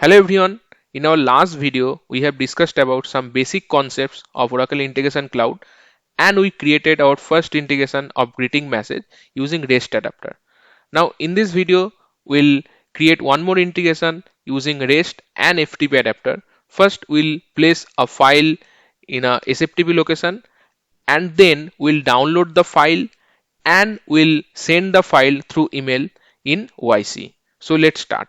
Hello everyone. In our last video, we have discussed about some basic concepts of Oracle Integration Cloud and we created our first integration of greeting message using REST adapter. Now in this video, we'll create one more integration using REST and FTP adapter. First, we'll place a file in a SFTP location and then we'll download the file and we'll send the file through email in OIC. So let's start.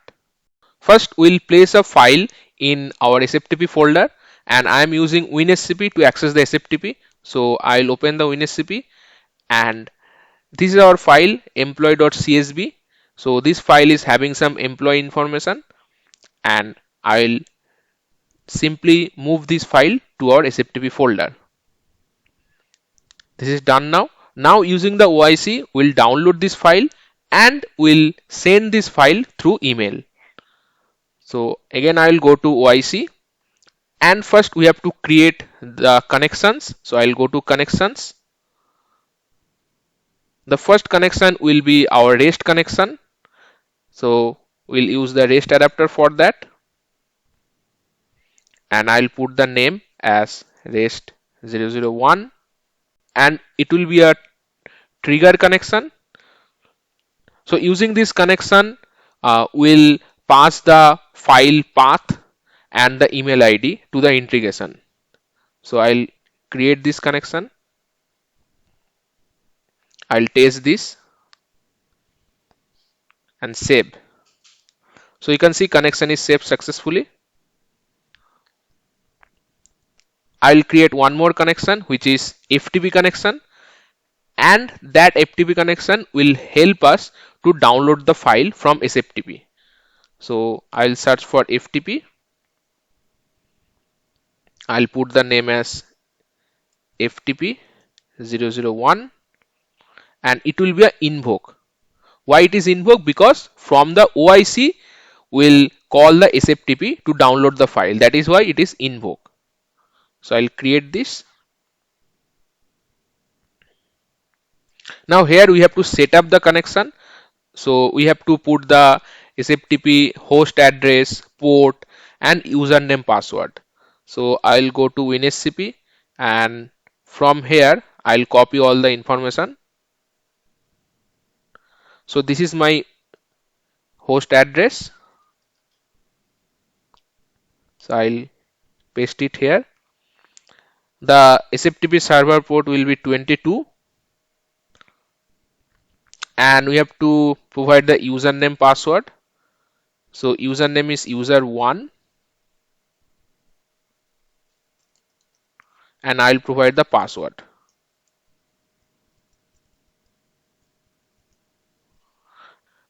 First, we'll place a file in our SFTP folder and I am using WinSCP to access the SFTP. So I'll open the WinSCP and this is our file employee.csv. So this file is having some employee information and I'll simply move this file to our SFTP folder. This is done now. Now using the OIC, we'll download this file and we'll send this file through email. So again, I'll go to OIC and first we have to create the connections. So I'll go to connections. The first connection will be our REST connection. So we'll use the REST adapter for that. And I'll put the name as REST 001 and it will be a trigger connection. So using this connection, we'll pass the file path and the email ID to the integration. So I'll create this connection. I'll test this and save. So you can see connection is saved successfully. I'll create one more connection which is FTP connection and that FTP connection will help us to download the file from SFTP. So I'll search for FTP. I'll put the name as FTP 001 and it will be an invoke. Why it is invoke? Because from the OIC we'll call the SFTP to download the file. That is why it is invoke. So I'll create this. Now here we have to set up the connection. So we have to put the SFTP host address, port and username password. So I'll go to WinSCP and from here I'll copy all the information. So this is my host address. So I'll paste it here. The SFTP server port will be 22 and we have to provide the username password. So username is user1 and I'll provide the password.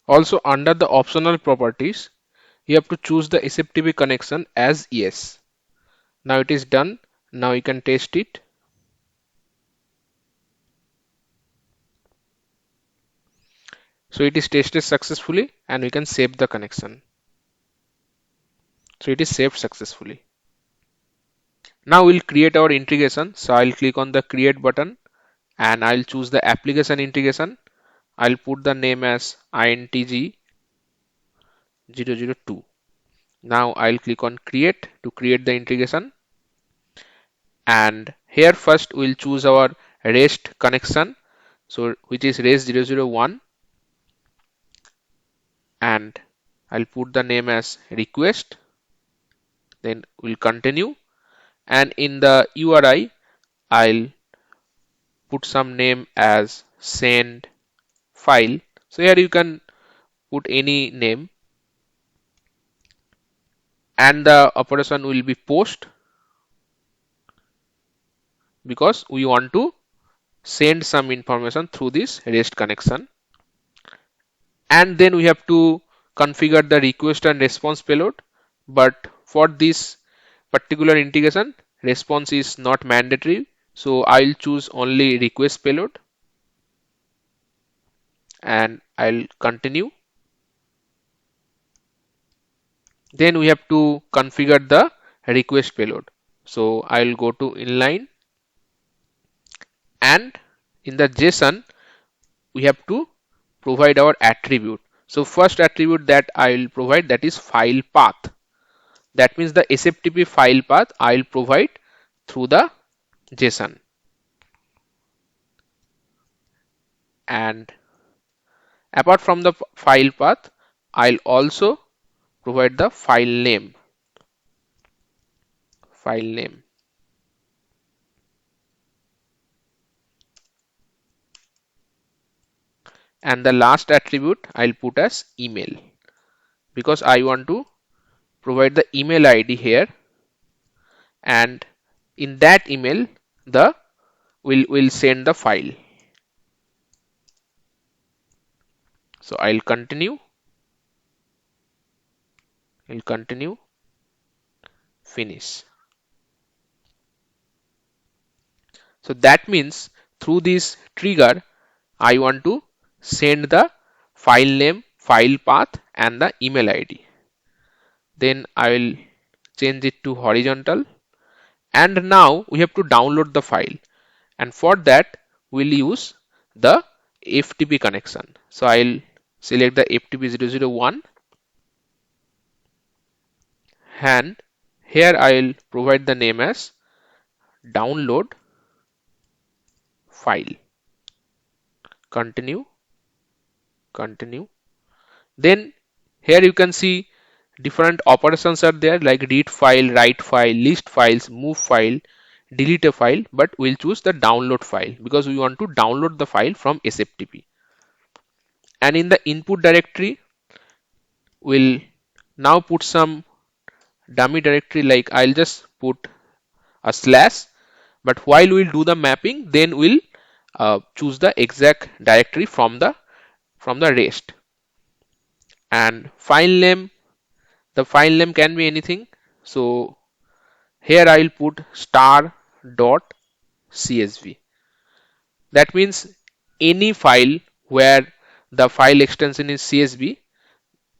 Also under the optional properties, you have to choose the SFTP connection as yes. Now it is done. Now you can test it. So it is tested successfully and we can save the connection. So it is saved successfully. Now we'll create our integration. So I'll click on the create button and I'll choose the application integration. I'll put the name as intg 002. Now I'll click on create to create the integration. And here first we'll choose our REST connection. So which is REST 001 and I'll put the name as request. Then we'll continue and in the URI I'll put some name as send file. So here you can put any name and the operation will be post because we want to send some information through this REST connection. And then we have to configure the request and response payload, but for this particular integration response is not mandatory, so I'll choose only request payload and I'll continue. Then we have to configure the request payload, so I'll go to inline and in the JSON we have to provide our attribute. So first attribute that I will provide, that is file path. That means the SFTP file path I'll provide through the JSON. And apart from the file path, I'll also provide the file name. File name. And the last attribute I'll put as email, because I want to provide the email ID here, and in that email the will send the file. So I'll continue, finish. So that means through this trigger I want to send the file name, file path and the email ID. Then I will change it to horizontal, and now we have to download the file, and for that we'll use the FTP connection. So I'll select the FTP 001, and here I'll provide the name as download file. Continue. Then here you can see different operations are there, like read file, write file, list files, move file, delete a file, but we'll choose the download file because we want to download the file from SFTP. And in the input directory we'll now put some dummy directory, like I'll just put a slash, but while we'll do the mapping then we'll choose the exact directory from the rest. And file name, the file name can be anything, so here I'll put star.csv. That means any file where the file extension is CSV,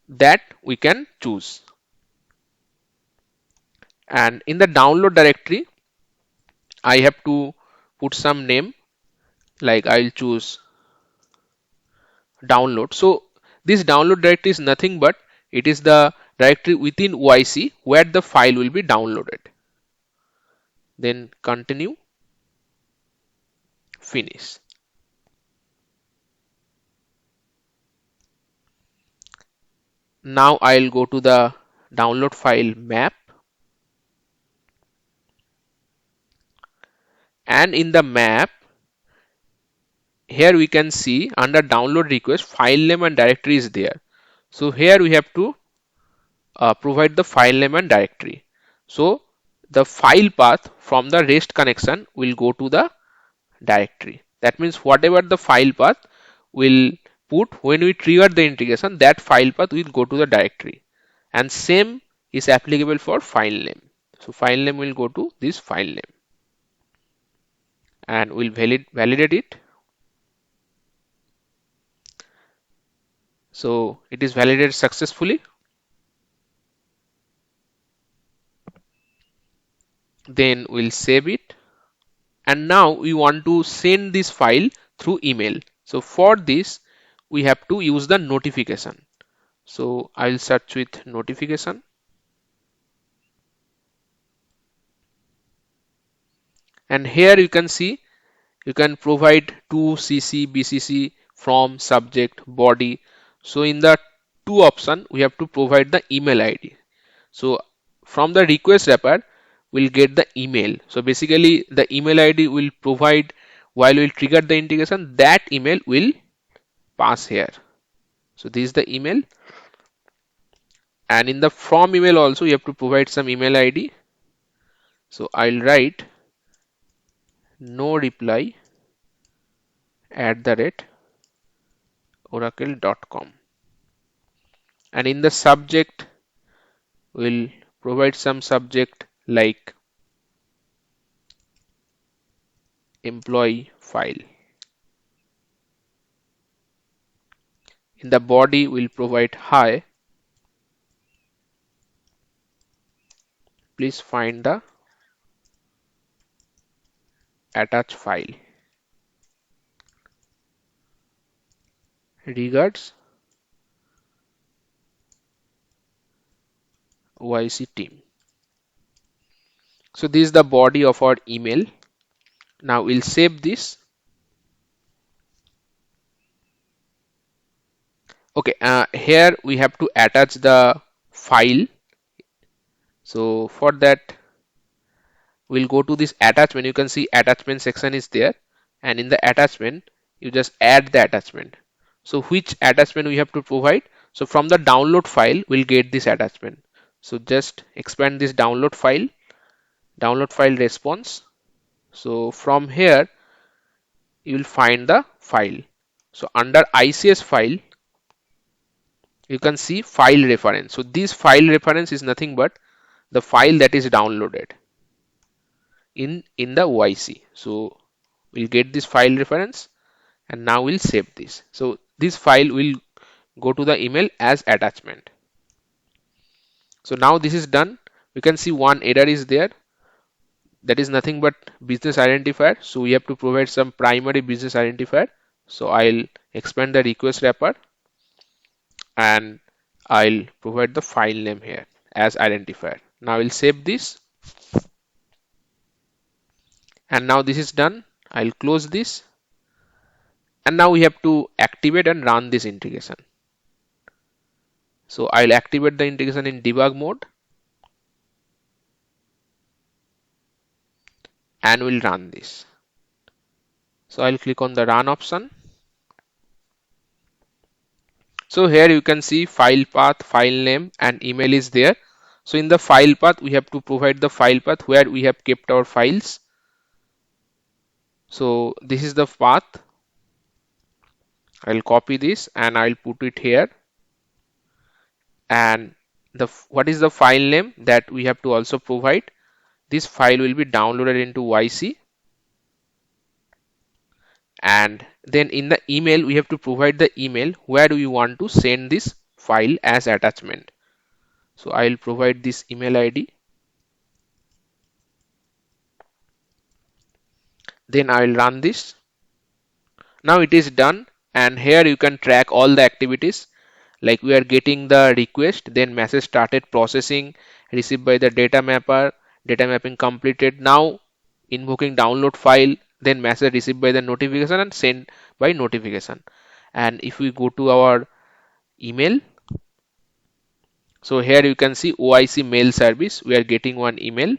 that we can choose. And in the download directory I have to put some name, like I'll choose download. So this download directory is nothing but it is the directory within OIC where the file will be downloaded. Then continue, finish. Now I'll go to the download file map, and in the map here we can see under download request file name and directory is there. So here we have to provide the file name and directory. So the file path from the REST connection will go to the directory. That means whatever the file path will put when we trigger the integration, that file path will go to the directory. And same is applicable for file name. So file name will go to this file name, and we'll validate it. So it is validated successfully. Then we'll save it. And now we want to send this file through email. So for this we have to use the notification. So I'll search with notification, and here you can see you can provide to CC, BCC, from, subject, body. So in the two option we have to provide the email ID. So from the request wrapper we'll get the email. So basically the email ID will provide while we'll trigger the integration, that email will pass here. So this is the email, and in the from email also you have to provide some email ID. So I'll write no reply @oracle.com, and in the subject we'll provide some subject like employee file. In the body we'll provide hi, please find the attached file. Regards, OIC team. So this is the body of our email. Now we'll save this. Okay, here we have to attach the file. So for that, we'll go to this attachment. You can see attachment section is there, and in the attachment you just add the attachment. So which attachment we have to provide? So from the download file we'll get this attachment. So just expand this download file response. So from here you will find the file. So under ICS file you can see file reference. So this file reference is nothing but the file that is downloaded in the OIC. So we'll get this file reference, and now we'll save this. So this file will go to the email as attachment. So now this is done. We can see one error is there, that is nothing but business identifier. So we have to provide some primary business identifier. So I'll expand the request wrapper and I'll provide the file name here as identifier. Now I'll save this, and now this is done. I'll close this, and now we have to activate and run this integration. So I'll activate the integration in debug mode and we'll run this. So I'll click on the run option. So here you can see file path, file name and email is there. So in the file path, we have to provide the file path where we have kept our files. So this is the path. I'll copy this and I'll put it here. And what is the file name that we have to also provide? This file will be downloaded into OIC. And then in the email, we have to provide the email where do you want to send this file as attachment. So I'll provide this email ID. Then I will run this. Now it is done, and here you can track all the activities, like we are getting the request, then message started processing, received by the data mapper, data mapping completed, now invoking download file, then message received by the notification and sent by notification. And if we go to our email, so here you can see OIC mail service, we are getting one email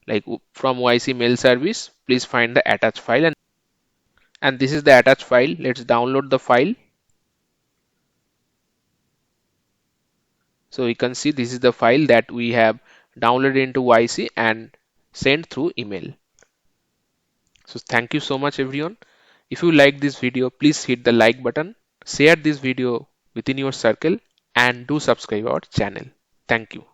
like from OIC mail service, please find the attached file, and this is the attached file. Let's download the file. So you can see this is the file that we have downloaded into OIC and sent through email. So thank you so much everyone. If you like this video, please hit the like button, share this video within your circle and do subscribe our channel. Thank you.